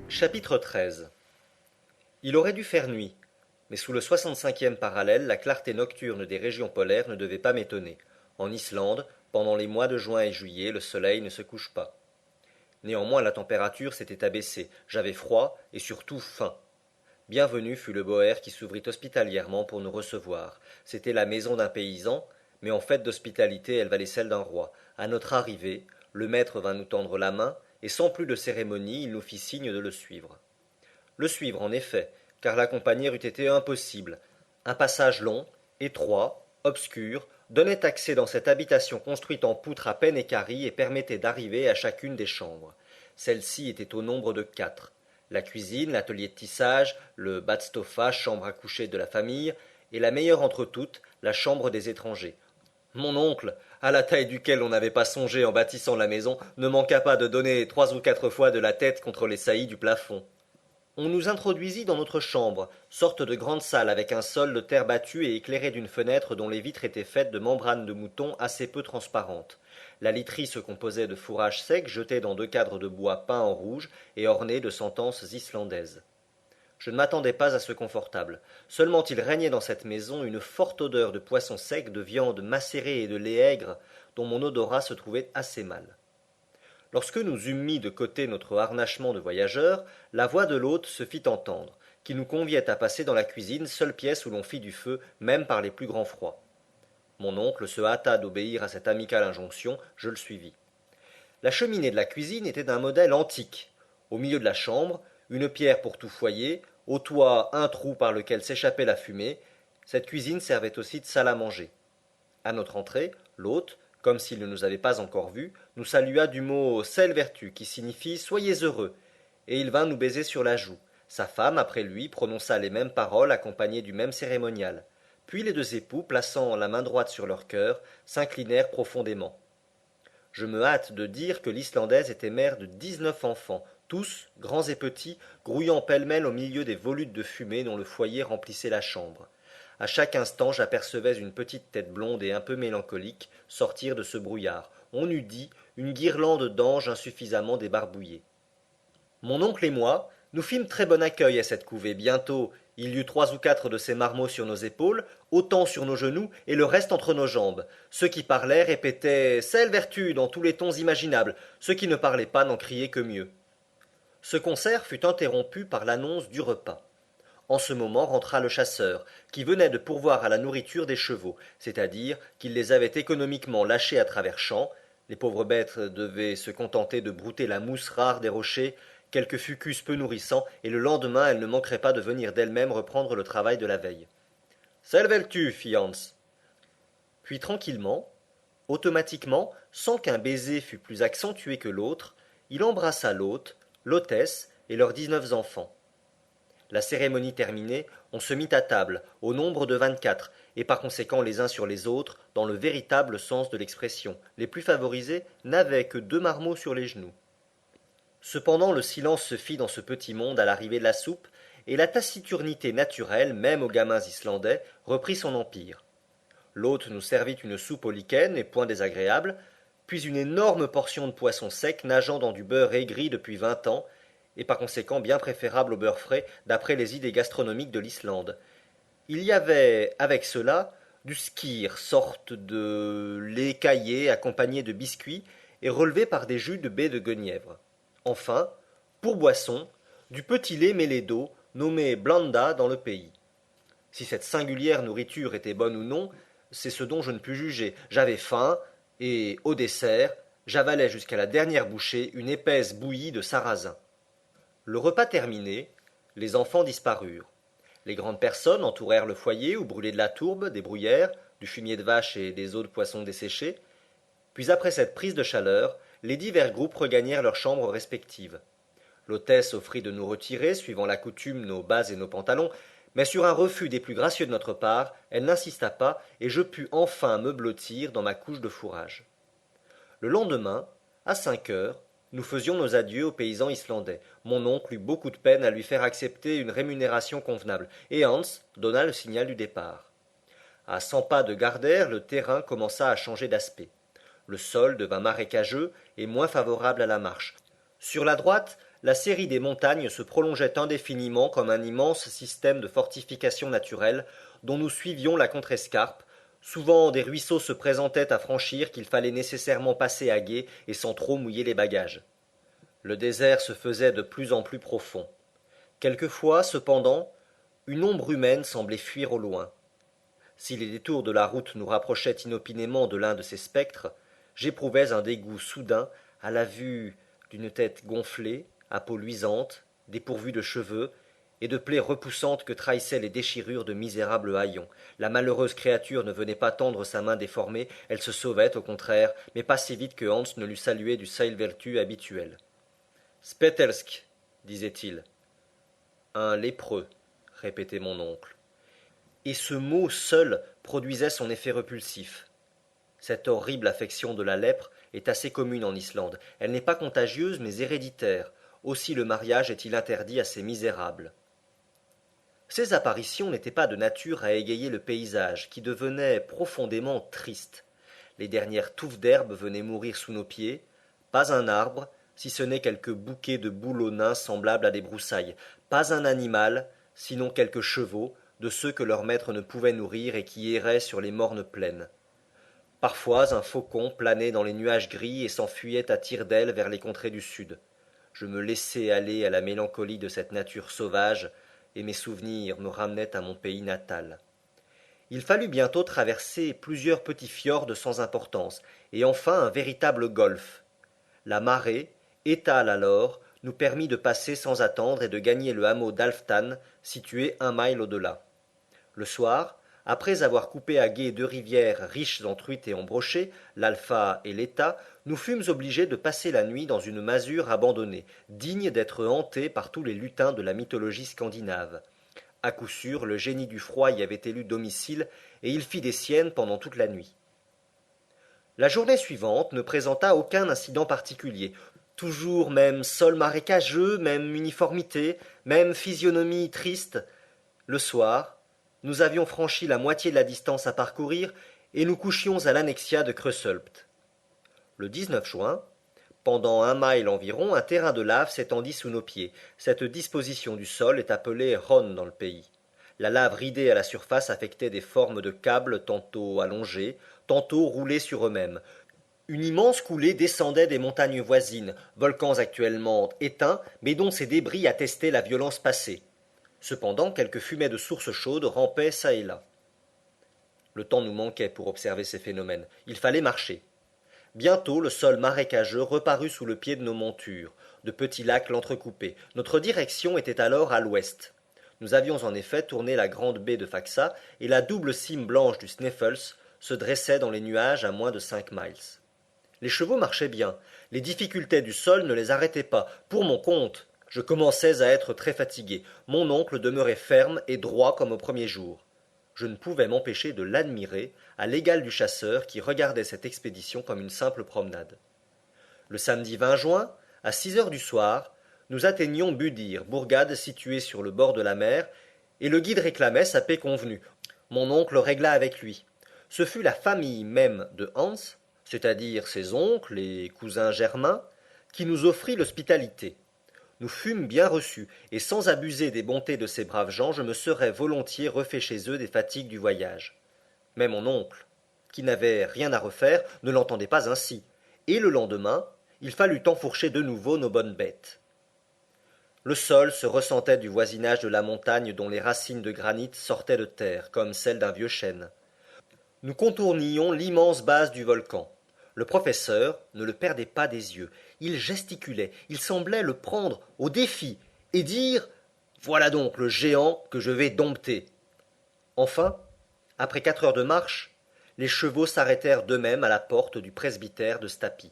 Chapitre 13. Il aurait dû faire nuit, mais sous le 65e parallèle, la clarté nocturne des régions polaires ne devait pas m'étonner. En Islande, pendant les mois de juin et juillet, le soleil ne se couche pas. Néanmoins, la température s'était abaissée, j'avais froid et surtout faim. Bienvenu fut le boër qui s'ouvrit hospitalièrement pour nous recevoir. C'était la maison d'un paysan, mais en fait d'hospitalité elle valait celle d'un roi. À notre arrivée, le maître vint nous tendre la main, et sans plus de cérémonie, il nous fit signe de le suivre. Le suivre, en effet, car l'accompagner eût été impossible. Un passage long, étroit, obscur, donnait accès dans cette habitation construite en poutres à peine équarries et permettait d'arriver à chacune des chambres. Celle-ci était au nombre de 4. La cuisine, l'atelier de tissage, le badstofa, chambre à coucher de la famille, et la meilleure entre toutes, la chambre des étrangers. Mon oncle, à la taille duquel on n'avait pas songé en bâtissant la maison, ne manqua pas de donner 3 ou 4 fois de la tête contre les saillies du plafond. On nous introduisit dans notre chambre, sorte de grande salle avec un sol de terre battue et éclairée d'une fenêtre dont les vitres étaient faites de membranes de mouton assez peu transparentes. La literie se composait de fourrages secs jetés dans 2 cadres de bois peints en rouge et ornés de sentences islandaises. Je ne m'attendais pas à ce confortable. Seulement il régnait dans cette maison une forte odeur de poisson sec, de viande macérée et de lait aigre, dont mon odorat se trouvait assez mal. Lorsque nous eûmes mis de côté notre harnachement de voyageurs, la voix de l'hôte se fit entendre, qui nous conviait à passer dans la cuisine, seule pièce où l'on fit du feu, même par les plus grands froids. Mon oncle se hâta d'obéir à cette amicale injonction, je le suivis. La cheminée de la cuisine était d'un modèle antique. Au milieu de la chambre, une pierre pour tout foyer, au toit un trou par lequel s'échappait la fumée. Cette cuisine servait aussi de salle à manger. À notre entrée, l'hôte, comme s'il ne nous avait pas encore vus, nous salua du mot Selle vertu, qui signifie Soyez heureux, et il vint nous baiser sur la joue. Sa femme, après lui, prononça les mêmes paroles accompagnées du même cérémonial. Puis les 2 époux, plaçant la main droite sur leur cœur, s'inclinèrent profondément. Je me hâte de dire que l'Islandaise était mère de 19 enfants, tous, grands et petits, grouillant pêle-mêle au milieu des volutes de fumée dont le foyer remplissait la chambre. À chaque instant j'apercevais une petite tête blonde et un peu mélancolique sortir de ce brouillard, on eût dit une guirlande d'anges insuffisamment débarbouillés. Mon oncle et moi, nous fîmes très bon accueil à cette couvée. Bientôt, il y eut 3 ou 4 de ces marmots sur nos épaules, autant sur nos genoux, et le reste entre nos jambes. Ceux qui parlaient répétaient Selle vertu dans tous les tons imaginables, ceux qui ne parlaient pas n'en criaient que mieux. Ce concert fut interrompu par l'annonce du repas. En ce moment rentra le chasseur, qui venait de pourvoir à la nourriture des chevaux, c'est-à-dire qu'il les avait économiquement lâchés à travers champs. Les pauvres bêtes devaient se contenter de brouter la mousse rare des rochers, quelques fucus peu nourrissants, et le lendemain elles ne manqueraient pas de venir d'elles-mêmes reprendre le travail de la veille. Selvel-tu, fit Hans. Puis tranquillement, automatiquement, sans qu'un baiser fût plus accentué que l'autre, il embrassa l'hôte, l'hôtesse et leurs 19 enfants. La cérémonie terminée, on se mit à table, au nombre de 24, et par conséquent les uns sur les autres, dans le véritable sens de l'expression. Les plus favorisés n'avaient que 2 marmots sur les genoux. Cependant le silence se fit dans ce petit monde à l'arrivée de la soupe, et la taciturnité naturelle, même aux gamins islandais, reprit son empire. L'hôte nous servit une soupe au lichen et point désagréable, puis une énorme portion de poisson sec nageant dans du beurre aigri depuis 20 ans, et par conséquent bien préférable au beurre frais d'après les idées gastronomiques de l'Islande. Il y avait avec cela du skyr, sorte de lait caillé accompagné de biscuits et relevé par des jus de baies de guenièvre. Enfin, pour boisson, du petit lait mêlé d'eau, nommé blanda dans le pays. Si cette singulière nourriture était bonne ou non, c'est ce dont je ne pus juger. J'avais faim, et, au dessert, j'avalai jusqu'à la dernière bouchée une épaisse bouillie de sarrasin. Le repas terminé, les enfants disparurent. Les grandes personnes entourèrent le foyer où brûlaient de la tourbe, des bruyères, du fumier de vache et des os de poisson desséchés. Puis après cette prise de chaleur, les divers groupes regagnèrent leurs chambres respectives. L'hôtesse offrit de nous retirer, suivant la coutume, nos bas et nos pantalons, mais sur un refus des plus gracieux de notre part, elle n'insista pas, et je pus enfin me blottir dans ma couche de fourrage. Le lendemain, à 5 heures, nous faisions nos adieux aux paysans islandais. Mon oncle eut beaucoup de peine à lui faire accepter une rémunération convenable, et Hans donna le signal du départ. À 100 pas de Gardère, le terrain commença à changer d'aspect. Le sol devint marécageux et moins favorable à la marche. Sur la droite, la série des montagnes se prolongeait indéfiniment comme un immense système de fortifications naturelles dont nous suivions la contrescarpe. Souvent des ruisseaux se présentaient à franchir qu'il fallait nécessairement passer à gué et sans trop mouiller les bagages. Le désert se faisait de plus en plus profond. Quelquefois, cependant, une ombre humaine semblait fuir au loin. Si les détours de la route nous rapprochaient inopinément de l'un de ces spectres, j'éprouvais un dégoût soudain à la vue d'une tête gonflée, à peau luisante, dépourvue de cheveux, et de plaies repoussantes que trahissaient les déchirures de misérables haillons. La malheureuse créature ne venait pas tendre sa main déformée, elle se sauvait, au contraire, mais pas si vite que Hans ne l'eût salué du Seilvertu habituel. Spetelsk, disait-il. Un lépreux, répétait mon oncle. Et ce mot seul produisait son effet repulsif. Cette horrible affection de la lèpre est assez commune en Islande. Elle n'est pas contagieuse, mais héréditaire. Aussi le mariage est-il interdit à ces misérables. Ces apparitions n'étaient pas de nature à égayer le paysage, qui devenait profondément triste. Les dernières touffes d'herbe venaient mourir sous nos pieds, pas un arbre, si ce n'est quelques bouquets de bouleaux nains semblables à des broussailles, pas un animal, sinon quelques chevaux, de ceux que leur maître ne pouvait nourrir et qui erraient sur les mornes plaines. Parfois un faucon planait dans les nuages gris et s'enfuyait à tire-d'aile vers les contrées du sud. Je me laissais aller à la mélancolie de cette nature sauvage, et mes souvenirs me ramenaient à mon pays natal. Il fallut bientôt traverser plusieurs petits fjords sans importance, et enfin un véritable golfe. La marée, étale alors, nous permit de passer sans attendre et de gagner le hameau d'Alftan, situé 1 mille au-delà. Le soir, après avoir coupé à gué 2 rivières riches en truites et en brochets, l'Alpha et l'Eta, nous fûmes obligés de passer la nuit dans une masure abandonnée, digne d'être hantée par tous les lutins de la mythologie scandinave. À coup sûr, le génie du froid y avait élu domicile, et il fit des siennes pendant toute la nuit. La journée suivante ne présenta aucun incident particulier. Toujours même sol marécageux, même uniformité, même physionomie triste. Le soir, nous avions franchi la moitié de la distance à parcourir, et nous couchions à l'annexia de Krösulpt. Le 19 juin, pendant 1 mille environ, un terrain de lave s'étendit sous nos pieds. Cette disposition du sol est appelée Ron dans le pays. La lave ridée à la surface affectait des formes de câbles tantôt allongés, tantôt roulés sur eux-mêmes. Une immense coulée descendait des montagnes voisines, volcans actuellement éteints, mais dont ces débris attestaient la violence passée. Cependant, quelques fumées de sources chaudes rampaient çà et là. Le temps nous manquait pour observer ces phénomènes. Il fallait marcher. Bientôt le sol marécageux reparut sous le pied de nos montures. De petits lacs l'entrecoupaient. Notre direction était alors à l'ouest. Nous avions en effet tourné la grande baie de Faxa, et la double cime blanche du Sneffels se dressait dans les nuages à moins de 5 miles. Les chevaux marchaient bien. Les difficultés du sol ne les arrêtaient pas. Pour mon compte, je commençais à être très fatigué. Mon oncle demeurait ferme et droit comme au premier jour. Je ne pouvais m'empêcher de l'admirer, à l'égal du chasseur qui regardait cette expédition comme une simple promenade. Le samedi 20 juin, à 6 heures du soir, nous atteignions Budir, bourgade située sur le bord de la mer, et le guide réclamait sa paix convenue. Mon oncle régla avec lui. Ce fut la famille même de Hans, c'est-à-dire ses oncles et cousins germains, qui nous offrit l'hospitalité. Nous fûmes bien reçus, et sans abuser des bontés de ces braves gens, je me serais volontiers refait chez eux des fatigues du voyage. Mais mon oncle, qui n'avait rien à refaire, ne l'entendait pas ainsi, et le lendemain, il fallut enfourcher de nouveau nos bonnes bêtes. Le sol se ressentait du voisinage de la montagne dont les racines de granit sortaient de terre, comme celles d'un vieux chêne. Nous contournions l'immense base du volcan. Le professeur ne le perdait pas des yeux. Il gesticulait, il semblait le prendre au défi et dire « Voilà donc le géant que je vais dompter ». Enfin, après 4 heures de marche, les chevaux s'arrêtèrent d'eux-mêmes à la porte du presbytère de Stapi.